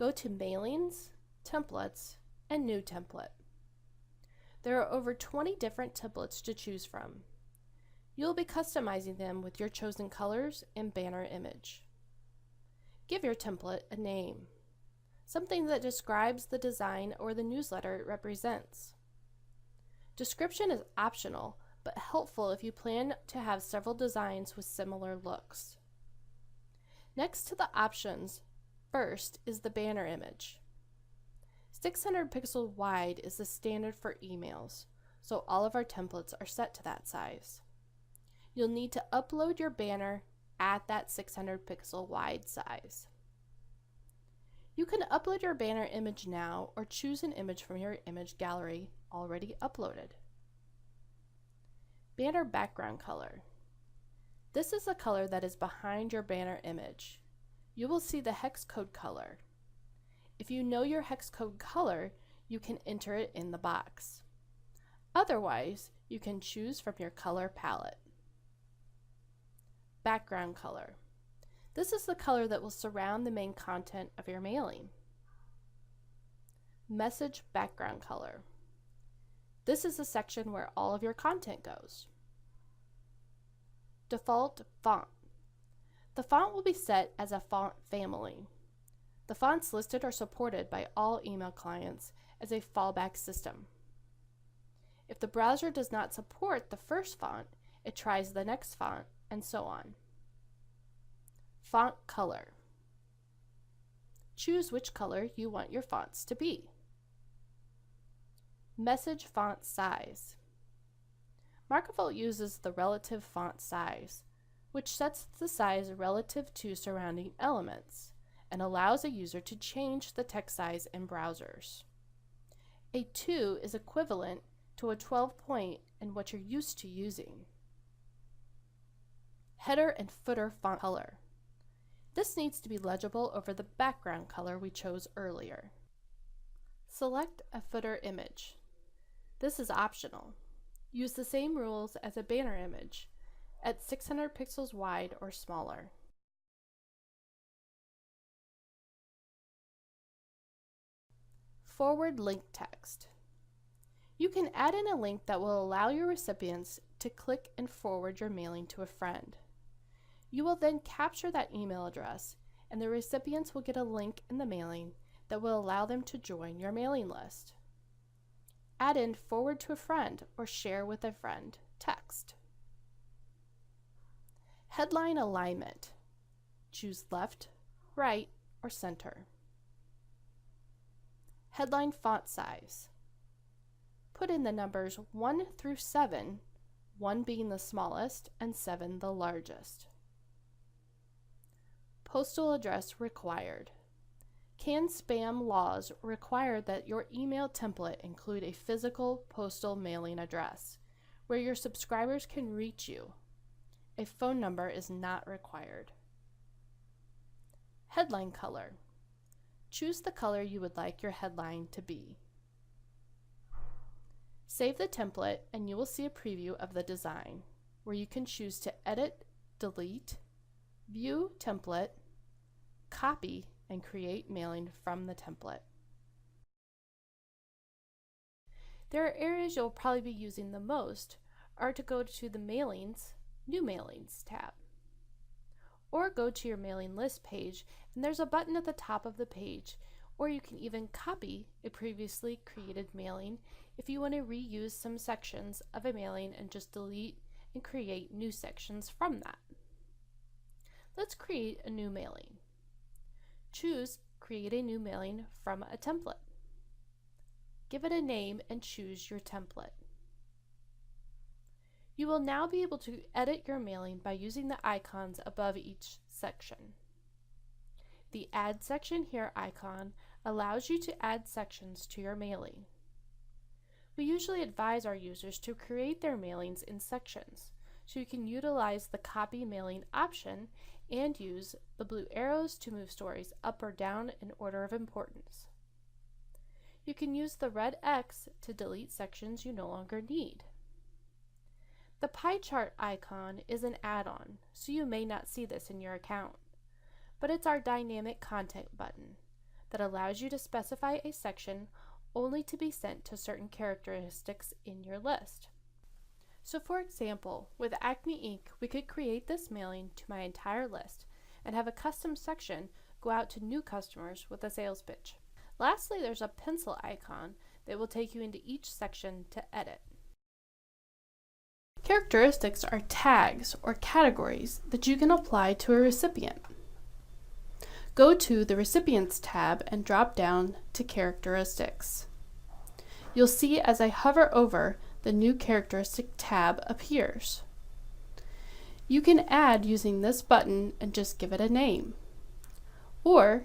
Go to Mailings, Templates, and New Template. There are over 20 different templates to choose from. You'll be customizing them with your chosen colors and banner image. Give your template a name, something that describes the design or the newsletter it represents. Description is optional, but helpful if you plan to have several designs with similar looks. Next to the options, first is the banner image. 600 pixels wide is the standard for emails, so all of our templates are set to that size. You'll need to upload your banner at that 600 pixel wide size. You can upload your banner image now or choose an image from your image gallery already uploaded. Banner background color. This is the color that is behind your banner image. You will see the hex code color. If you know your hex code color, you can enter it in the box. Otherwise, you can choose from your color palette. Background color. This is the color that will surround the main content of your mailing. Message background color. This is the section where all of your content goes. Default font. The font will be set as a font family. The fonts listed are supported by all email clients as a fallback system. If the browser does not support the first font, it tries the next font, and so on. Font color. Choose which color you want your fonts to be. Message font size. Markavolt uses the relative font size, which sets the size relative to surrounding elements and allows a user to change the text size in browsers. A 2 is equivalent to a 12 point in what you're used to using. Header and footer font color. This needs to be legible over the background color we chose earlier. Select a footer image. This is optional. Use the same rules as a banner image at 600 pixels wide or smaller. Forward link text. You can add in a link that will allow your recipients to click and forward your mailing to a friend. You will then capture that email address, and the recipients will get a link in the mailing that will allow them to join your mailing list. Add in forward to a friend or share with a friend text. Headline alignment. Choose left, right, or center. Headline font size. Put in the numbers 1 through 7, 1 being the smallest and 7 the largest. Postal address required. CAN spam laws require that your email template include a physical postal mailing address where your subscribers can reach you. A phone number is not required. Headline color. Choose the color you would like your headline to be. Save the template and you will see a preview of the design where you can choose to edit, delete, view template, copy, and create mailing from the template. There are areas you'll probably be using the most are to go to the Mailings, New Mailings tab. Or go to your mailing list page and there's a button at the top of the page, or you can even copy a previously created mailing if you want to reuse some sections of a mailing and just delete and create new sections from that. Let's create a new mailing. Choose Create a New Mailing from a template. Give it a name and choose your template. You will now be able to edit your mailing by using the icons above each section. The Add Section Here icon allows you to add sections to your mailing. We usually advise our users to create their mailings in sections, so you can utilize the Copy Mailing option and use the blue arrows to move stories up or down in order of importance. You can use the red X to delete sections you no longer need. The pie chart icon is an add-on, so you may not see this in your account, but it's our dynamic content button that allows you to specify a section only to be sent to certain characteristics in your list. So for example, with Acme Ink, we could create this mailing to my entire list and have a custom section go out to new customers with a sales pitch. Lastly, there's a pencil icon that will take you into each section to edit. Characteristics are tags or categories that you can apply to a recipient. Go to the Recipients tab and drop down to Characteristics. You'll see as I hover over, the new Characteristic tab appears. You can add using this button and just give it a name. Or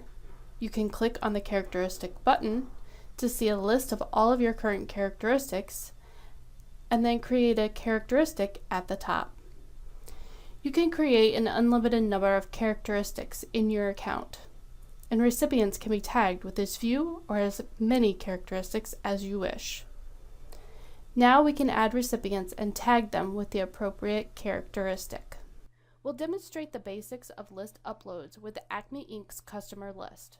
you can click on the Characteristic button to see a list of all of your current characteristics and then create a characteristic at the top. You can create an unlimited number of characteristics in your account, and recipients can be tagged with as few or as many characteristics as you wish. Now we can add recipients and tag them with the appropriate characteristic. We'll demonstrate the basics of list uploads with Acme Ink's customer list.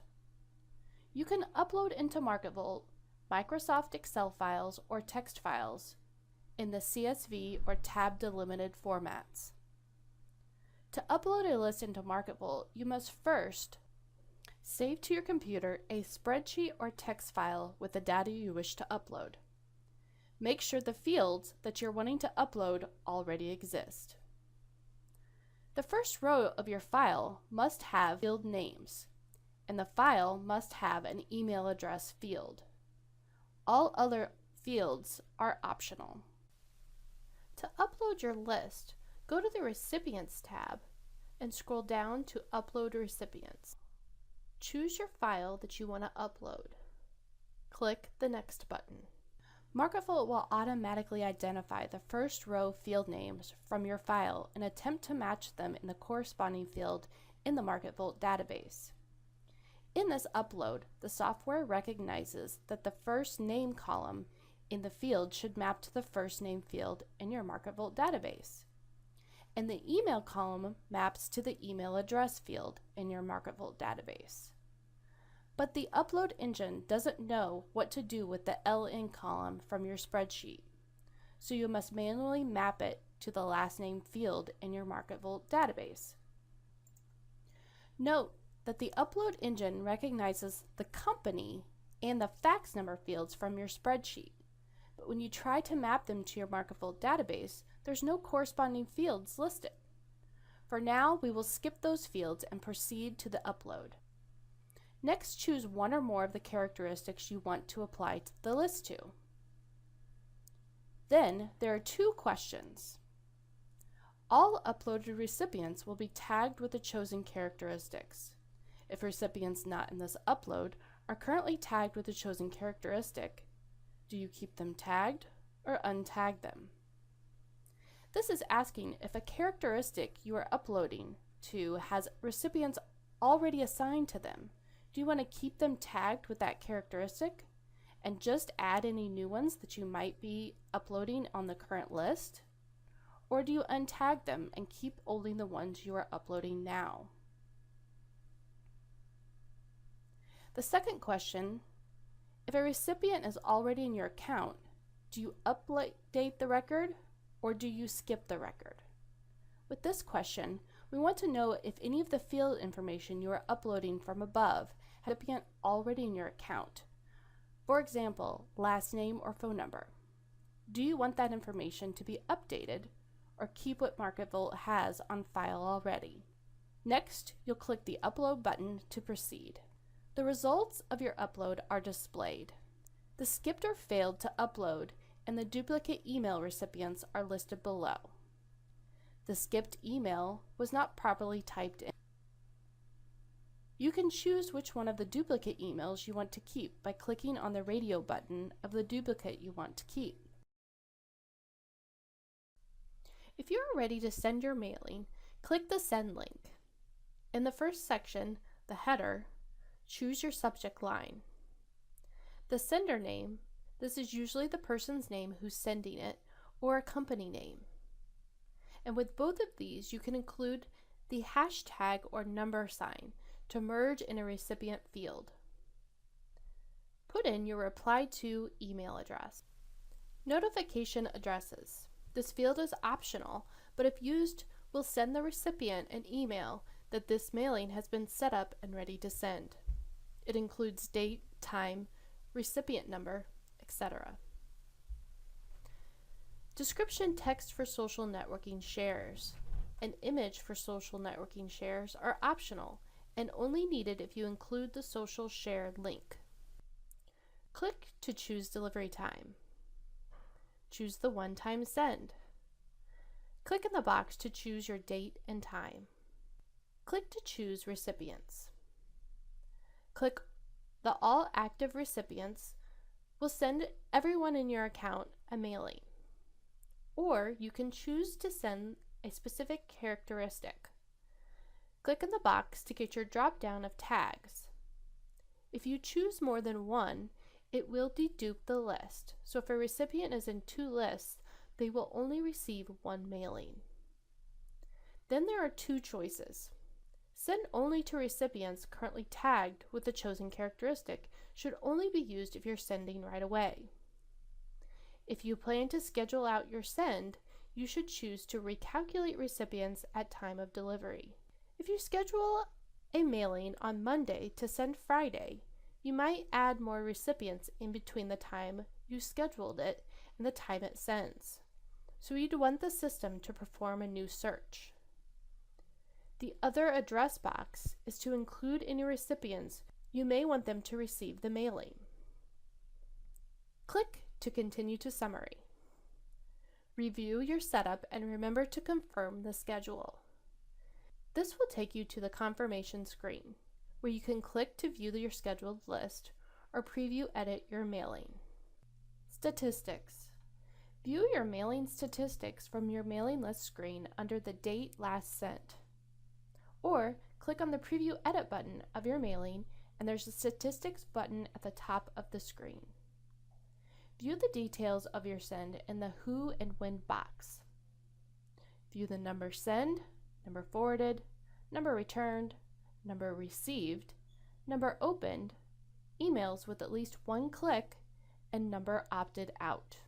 You can upload into MarketVolt Microsoft Excel files or text files in the CSV or tab delimited formats. To upload a list into MarketVolt, you must first save to your computer a spreadsheet or text file with the data you wish to upload. Make sure the fields that you're wanting to upload already exist. The first row of your file must have field names, and the file must have an email address field. All other fields are optional. To upload your list, go to the Recipients tab and scroll down to Upload Recipients. Choose your file that you want to upload. Click the Next button. MarketVolt will automatically identify the first row field names from your file and attempt to match them in the corresponding field in the MarketVolt database. In this upload, the software recognizes that the first name column in the field should map to the first name field in your MarketVolt database, and the email column maps to the email address field in your MarketVolt database. But the upload engine doesn't know what to do with the LN column from your spreadsheet, so you must manually map it to the last name field in your MarketVolt database. Note that the upload engine recognizes the company and the fax number fields from your spreadsheet, but when you try to map them to your MarketVolt database, there's no corresponding fields listed. For now, we will skip those fields and proceed to the upload. Next, choose one or more of the characteristics you want to apply to the list to. Then, there are two questions. All uploaded recipients will be tagged with the chosen characteristics. If recipients not in this upload are currently tagged with the chosen characteristic, do you keep them tagged or untag them? This is asking if a characteristic you are uploading to has recipients already assigned to them. Do you want to keep them tagged with that characteristic and just add any new ones that you might be uploading on the current list? Or do you untag them and keep only the ones you are uploading now? The second question, if a recipient is already in your account, do you update the record or do you skip the record? With this question, we want to know if any of the field information you are uploading from above has a recipient already in your account. For example, last name or phone number. Do you want that information to be updated or keep what MarketVolt has on file already? Next, you'll click the Upload button to proceed. The results of your upload are displayed. The skipped or failed to upload and the duplicate email recipients are listed below. The skipped email was not properly typed in. You can choose which one of the duplicate emails you want to keep by clicking on the radio button of the duplicate you want to keep. If you are ready to send your mailing, click the Send link. In the first section, the header, choose your subject line. The sender name, this is usually the person's name who's sending it, or a company name. And with both of these, you can include the hashtag or number sign to merge in a recipient field. Put in your reply to email address. Notification addresses. This field is optional, but if used, will send the recipient an email that this mailing has been set up and ready to send. It includes date, time, recipient number, etc. Description text for social networking shares and image for social networking shares are optional and only needed if you include the social shared link. Click to choose delivery time. Choose the one-time send. Click in the box to choose your date and time. Click to choose recipients. Click the All Active Recipients will send everyone in your account a mailing. Or you can choose to send a specific characteristic. Click in the box to get your drop-down of tags. If you choose more than one, it will dedupe the list. So if a recipient is in 2 lists, they will only receive 1 mailing. Then there are 2 choices. Send only to recipients currently tagged with the chosen characteristic should only be used if you're sending right away. If you plan to schedule out your send, you should choose to recalculate recipients at time of delivery. If you schedule a mailing on Monday to send Friday, you might add more recipients in between the time you scheduled it and the time it sends. So you'd want the system to perform a new search. The other address box is to include any recipients you may want them to receive the mailing. Click to continue to summary. Review your setup and remember to confirm the schedule. This will take you to the confirmation screen, where you can click to view your scheduled list or preview edit your mailing. Statistics. View your mailing statistics from your mailing list screen under the date last sent. Or click on the preview edit button of your mailing and there's a statistics button at the top of the screen. View the details of your send in the who and when box. View the number send, number forwarded, number returned, number received, number opened, emails with at least 1 click, and number opted out.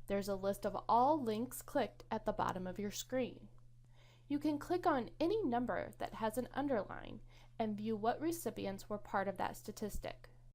There's a list of all links clicked at the bottom of your screen. You can click on any number that has an underline and view what recipients were part of that statistic.